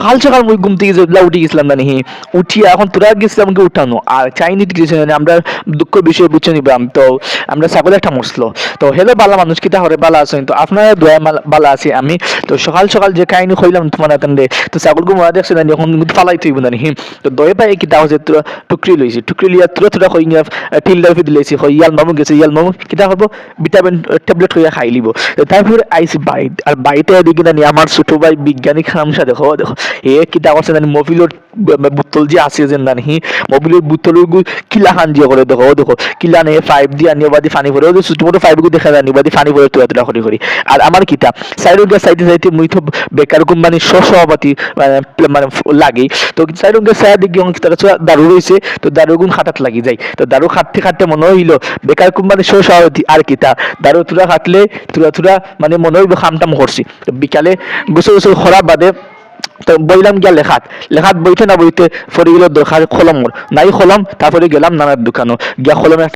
সকাল সকাল মুই ঘুম থেকে যে উঠে গেছিলাম জানি উঠিয়া এখন তোরা গেছিলাম কি উঠানো আর চাইনি কিছু জানি আমরা দুঃখ বিষয় বুঝে নিবাম তো আমরা ছাগল একটা মরছিল তো হেলো বালা মানুষ কিতা হরে বালা আছেন তো আপনারা দয়া বালা আছে আমি তো সকাল সকাল যে কাহিনী কইলাম তোমার আতন্দে তো ছাগলকে মারা দেখছে জানি এখন ফালাই থইব জানি তো দয়া পাই কিতা হচ্ছে টুকরি লইছি টুকরি লিয়া তুরা কই নিয়া টিল দাফি দিলেছি কই ইয়াল মামু গেছে ইয়াল মামু কিতা হবো ভিটামিন ট্যাবলেট হইয়া খাই লিব তারপরে আইসি বাইট আর বাইটে এদিকে জানি আমার ছোট ভাই বিজ্ঞানী খামসা দেখো দেখো এ কিতা করছে জানি মোবিলের বোতল যে আছে যে জানি মোবিলের বোতলের কিলা খান দিয়ে করে দেখো দেখো কিলা নে পাইপ দিয়ে আনিয়ে বাদি পানি ভরে ওদের ছোট মোটো পাইপ গুলো দেখা জানি বাদি পানি ভরে তুলা করি করি আর আমার কিতা সাইডে গিয়ে সাইডে সাইডে মুই তো বেকার কোম্পানির সহসভাপতি মানে লাগি তো সাইডে গিয়ে সাইড দিকে তার দারু রয়েছে তো দারু গুণ খাটাত লাগি যায় তো দারু খাটতে খাটতে মনে হইলো বেকার কোম্পানির সহসভাপতি আর কিতা দারু তুরা খাটলে তুরা মানে মনে হইব খামটাম করছি তো বিকালে গোসল গোসল খরা বাদে তো বইলাম গিয়া লেখাত লেখাত বইতে না বইতে ফরি গেল দরকার কলম নাই কলম তারপরে গেলাম নানার দোকানও গিয়া কলমে